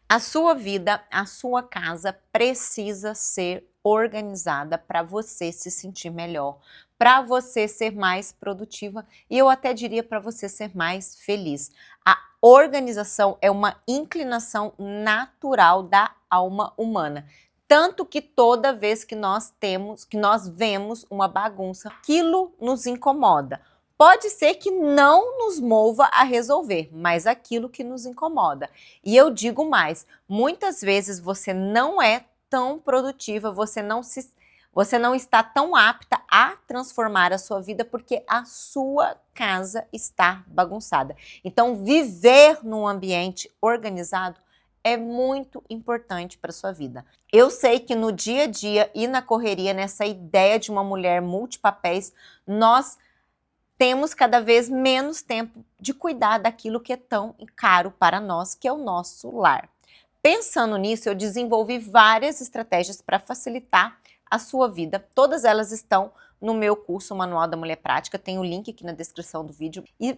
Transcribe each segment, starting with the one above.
A sua vida, a sua casa precisa ser organizada para você se sentir melhor, para você ser mais produtiva e eu até diria para você ser mais feliz. A organização é uma inclinação natural da alma humana. Tanto que toda vez que nós vemos uma bagunça, aquilo nos incomoda. Pode ser que não nos mova a resolver, mas aquilo que nos incomoda. E eu digo mais, muitas vezes você não é tão produtiva, você não está tão apta a transformar a sua vida porque a sua casa está bagunçada. Então, viver num ambiente organizado é muito importante para a sua vida. Eu sei que no dia a dia e na correria, nessa ideia de uma mulher multipapéis, nós temos cada vez menos tempo de cuidar daquilo que é tão caro para nós, que é o nosso lar. Pensando nisso, eu desenvolvi várias estratégias para facilitar a sua vida. Todas elas estão no meu curso Manual da Mulher Prática, tem o link aqui na descrição do vídeo. E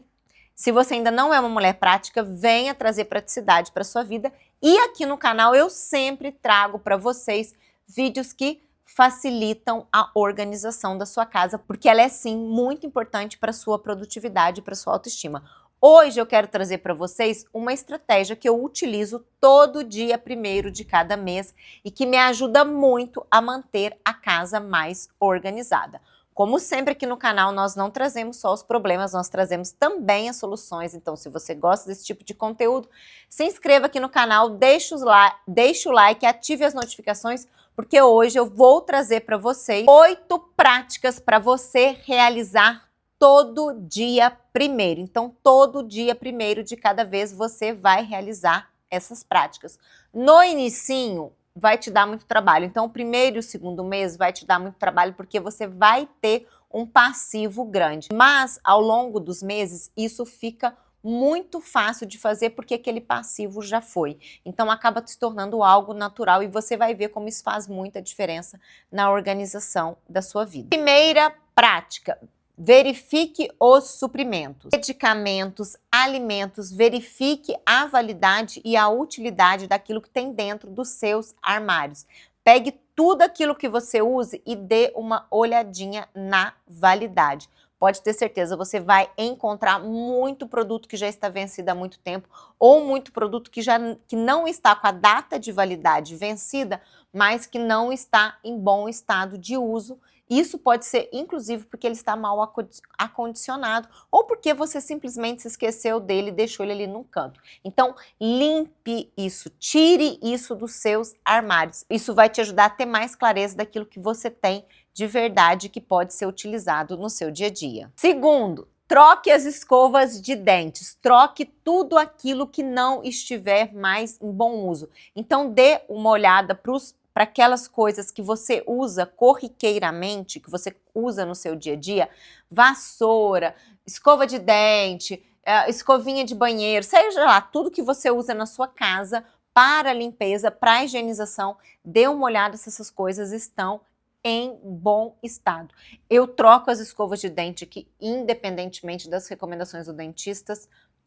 se você ainda não é uma mulher prática, venha trazer praticidade para a sua vida. E aqui no canal eu sempre trago para vocês vídeos que facilitam a organização da sua casa, porque ela é sim muito importante para a sua produtividade e para a sua autoestima. Hoje eu quero trazer para vocês uma estratégia que eu utilizo todo dia 1º de cada mês e que me ajuda muito a manter a casa mais organizada. Como sempre aqui no canal, nós não trazemos só os problemas, nós trazemos também as soluções. Então, se você gosta desse tipo de conteúdo, se inscreva aqui no canal, deixe o like, ative as notificações, porque hoje eu vou trazer para vocês 8 práticas para você realizar todo dia 1º. Então, todo dia 1º de cada vez você vai realizar essas práticas. No inicinho, vai te dar muito trabalho. Então, o 1º e o 2º mês vai te dar muito trabalho porque você vai ter um passivo grande. Mas, ao longo dos meses, isso fica muito fácil de fazer porque aquele passivo já foi. Então, acaba se tornando algo natural e você vai ver como isso faz muita diferença na organização da sua vida. Primeira prática. Verifique os suprimentos, medicamentos, alimentos, verifique a validade e a utilidade daquilo que tem dentro dos seus armários. Pegue tudo aquilo que você use e dê uma olhadinha na validade. Pode ter certeza, você vai encontrar muito produto que já está vencido há muito tempo ou muito produto que não está com a data de validade vencida, mas que não está em bom estado de uso. Isso pode ser, inclusive, porque ele está mal acondicionado ou porque você simplesmente se esqueceu dele e deixou ele ali num canto. Então, limpe isso, tire isso dos seus armários. Isso vai te ajudar a ter mais clareza daquilo que você tem de verdade que pode ser utilizado no seu dia a dia. Segundo, troque as escovas de dentes, troque tudo aquilo que não estiver mais em bom uso. Então, dê uma olhada para aquelas coisas que você usa corriqueiramente, que você usa no seu dia a dia, vassoura, escova de dente, escovinha de banheiro, seja lá, tudo que você usa na sua casa para limpeza, para higienização, dê uma olhada se essas coisas estão em bom estado. Eu troco as escovas de dente aqui, independentemente das recomendações do dentista,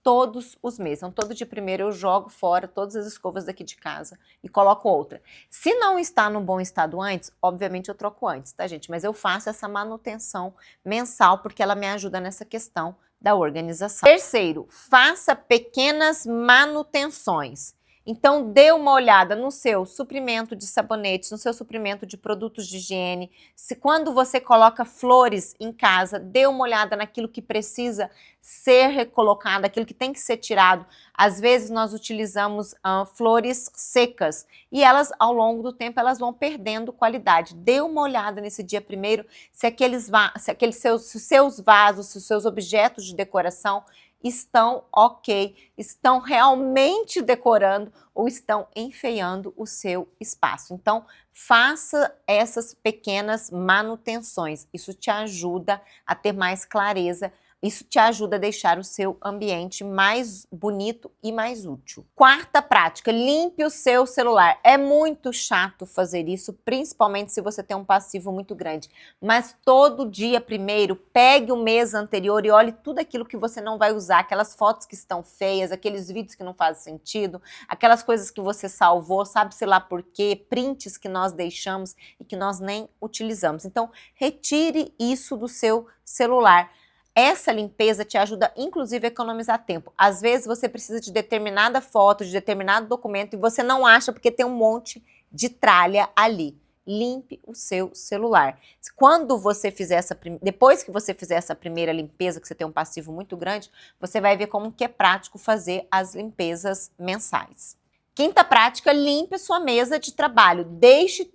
todos os meses. Então, todo dia 1º eu jogo fora todas as escovas daqui de casa e coloco outra. Se não está no bom estado antes, obviamente eu troco antes, tá, gente? Mas eu faço essa manutenção mensal porque ela me ajuda nessa questão da organização. Terceiro, faça pequenas manutenções. Então, dê uma olhada no seu suprimento de sabonetes, no seu suprimento de produtos de higiene. Se quando você coloca flores em casa, dê uma olhada naquilo que precisa ser recolocado, aquilo que tem que ser tirado. Às vezes nós utilizamos flores secas e elas, ao longo do tempo, elas vão perdendo qualidade. Dê uma olhada nesse dia 1º se os seus vasos, se os seus objetos de decoração estão ok, estão realmente decorando ou estão enfeiando o seu espaço. Então, faça essas pequenas manutenções. Isso te ajuda a ter mais clareza Isso te ajuda a deixar o seu ambiente mais bonito e mais útil. Quarta prática, limpe o seu celular. É muito chato fazer isso, principalmente se você tem um passivo muito grande. Mas todo dia primeiro, pegue o mês anterior e olhe tudo aquilo que você não vai usar, aquelas fotos que estão feias, aqueles vídeos que não fazem sentido, aquelas coisas que você salvou, sabe-se lá por quê, prints que nós deixamos e que nós nem utilizamos. Então, retire isso do seu celular. Essa limpeza te ajuda, inclusive, a economizar tempo. Às vezes, você precisa de determinada foto, de determinado documento, e você não acha porque tem um monte de tralha ali. Limpe o seu celular. Quando você fizer depois que você fizer essa primeira limpeza, que você tem um passivo muito grande, você vai ver como que é prático fazer as limpezas mensais. Quinta prática, limpe sua mesa de trabalho. Deixe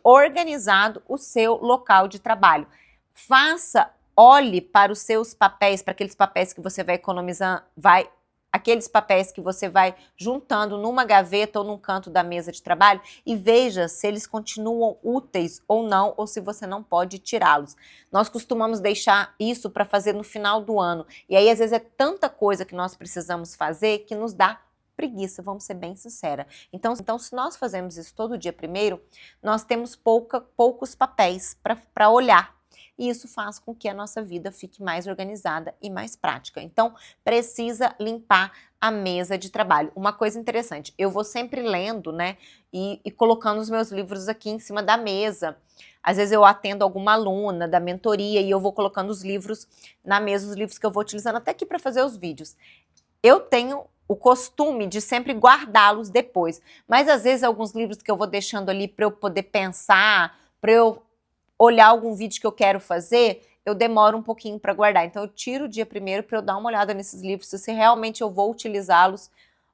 organizado o seu local de trabalho. Olhe para os seus papéis, para aqueles papéis que você vai economizando, aqueles papéis que você vai juntando numa gaveta ou num canto da mesa de trabalho e veja se eles continuam úteis ou não, ou se você não pode tirá-los. Nós costumamos deixar isso para fazer no final do ano, e aí às vezes é tanta coisa que nós precisamos fazer que nos dá preguiça, vamos ser bem sinceras. Então, se nós fazemos isso todo dia primeiro, nós temos poucos papéis para olhar. E isso faz com que a nossa vida fique mais organizada e mais prática. Então, precisa limpar a mesa de trabalho. Uma coisa interessante, eu vou sempre lendo, né, e colocando os meus livros aqui em cima da mesa. Às vezes eu atendo alguma aluna da mentoria e eu vou colocando os livros na mesa, os livros que eu vou utilizando até aqui para fazer os vídeos. Eu tenho o costume de sempre guardá-los depois, mas às vezes alguns livros que eu vou deixando ali para eu poder pensar, para eu olhar algum vídeo que eu quero fazer, eu demoro um pouquinho para guardar. Então eu tiro o dia primeiro para eu dar uma olhada nesses livros, se realmente eu vou utilizá-los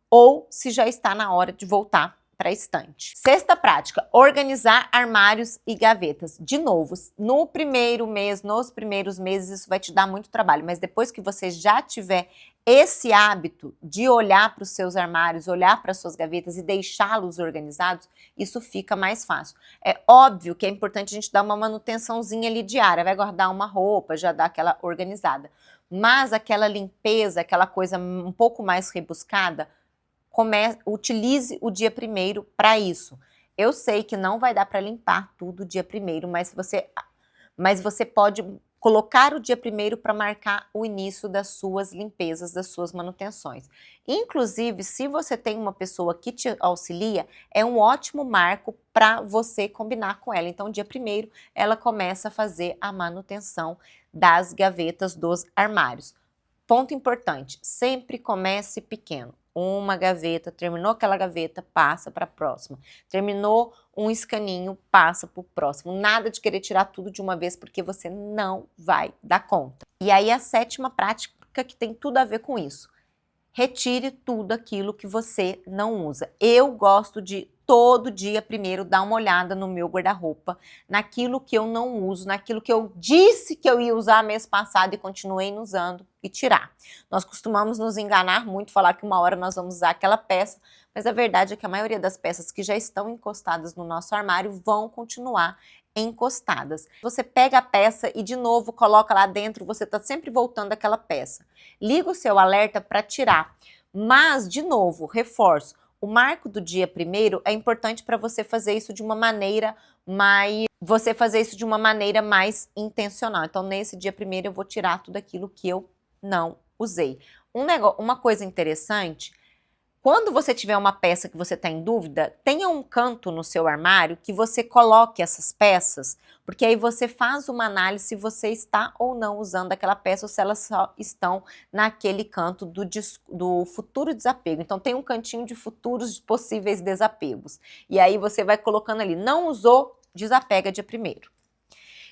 ou se já está na hora de voltar para a estante. Sexta prática, organizar armários e gavetas. De novo, nos primeiros meses isso vai te dar muito trabalho, mas depois que você já tiver esse hábito de olhar para os seus armários, olhar para as suas gavetas e deixá-los organizados, isso fica mais fácil. É óbvio que é importante a gente dar uma manutençãozinha ali diária, vai guardar uma roupa, já dá aquela organizada. Mas aquela limpeza, aquela coisa um pouco mais rebuscada, utilize o dia primeiro para isso. Eu sei que não vai dar para limpar tudo o dia primeiro, mas você pode colocar o dia primeiro para marcar o início das suas limpezas, das suas manutenções. Inclusive, se você tem uma pessoa que te auxilia, é um ótimo marco para você combinar com ela. Então, dia primeiro, ela começa a fazer a manutenção das gavetas dos armários. Ponto importante, sempre comece pequeno. Uma gaveta, terminou aquela gaveta, passa para a próxima. Terminou um escaninho, passa para o próximo. Nada de querer tirar tudo de uma vez, porque você não vai dar conta. E aí a sétima prática que tem tudo a ver com isso. Retire tudo aquilo que você não usa. Eu gosto de todo dia primeiro dar uma olhada no meu guarda-roupa, naquilo que eu não uso, naquilo que eu disse que eu ia usar mês passado e continuei não usando e tirar. Nós costumamos nos enganar muito, falar que uma hora nós vamos usar aquela peça, mas a verdade é que a maioria das peças que já estão encostadas no nosso armário vão continuar encostadas. Você pega a peça e de novo coloca lá dentro, você está sempre voltando àquela peça. Liga o seu alerta para tirar, mas de novo, reforço, o marco do dia primeiro é importante para você fazer isso de uma maneira mais intencional. Então, nesse dia primeiro eu vou tirar tudo aquilo que eu não usei. Uma coisa interessante, quando você tiver uma peça que você está em dúvida, tenha um canto no seu armário que você coloque essas peças, porque aí você faz uma análise se você está ou não usando aquela peça ou se elas só estão naquele canto do futuro desapego. Então tem um cantinho de futuros possíveis desapegos. E aí você vai colocando ali, não usou, desapega dia primeiro.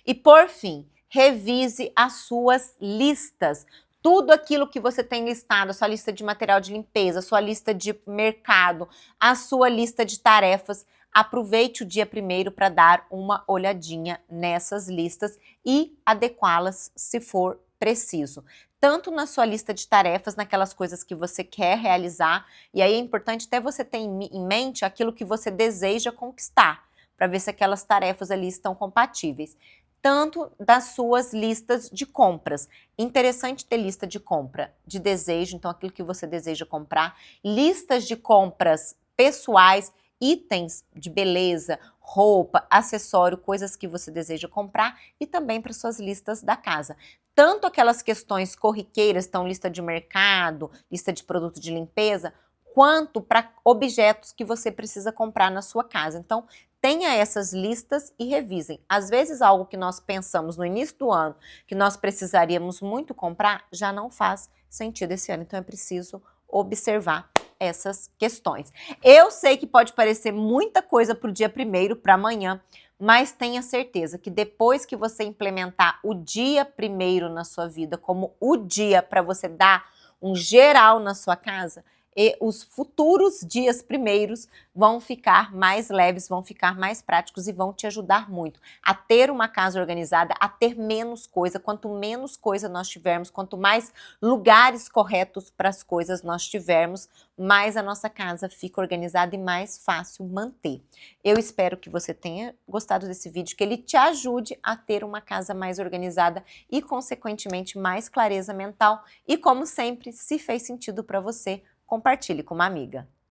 E por fim, revise as suas listas. Tudo aquilo que você tem listado, a sua lista de material de limpeza, a sua lista de mercado, a sua lista de tarefas, aproveite o dia primeiro para dar uma olhadinha nessas listas e adequá-las se for preciso. Tanto na sua lista de tarefas, naquelas coisas que você quer realizar, e aí é importante até você ter em mente aquilo que você deseja conquistar, para ver se aquelas tarefas ali estão compatíveis. tanto das suas listas de compras. Interessante ter lista de compra de desejo, então aquilo que você deseja comprar, listas de compras pessoais, itens de beleza, roupa, acessório, coisas que você deseja comprar e também para suas listas da casa. Tanto aquelas questões corriqueiras, então lista de mercado, lista de produto de limpeza, quanto para objetos que você precisa comprar na sua casa. Então, tenha essas listas e revisem. Às vezes, algo que nós pensamos no início do ano, que nós precisaríamos muito comprar, já não faz sentido esse ano. Então, é preciso observar essas questões. Eu sei que pode parecer muita coisa para o dia 1º, para amanhã, mas tenha certeza que depois que você implementar o dia 1º na sua vida como o dia para você dar um geral na sua casa, e os futuros dias primeiros vão ficar mais leves, vão ficar mais práticos e vão te ajudar muito a ter uma casa organizada, a ter menos coisa. Quanto menos coisa nós tivermos, quanto mais lugares corretos para as coisas nós tivermos, mais a nossa casa fica organizada e mais fácil manter. Eu espero que você tenha gostado desse vídeo, que ele te ajude a ter uma casa mais organizada e, consequentemente, mais clareza mental. E, como sempre, se fez sentido para você, compartilhe com uma amiga.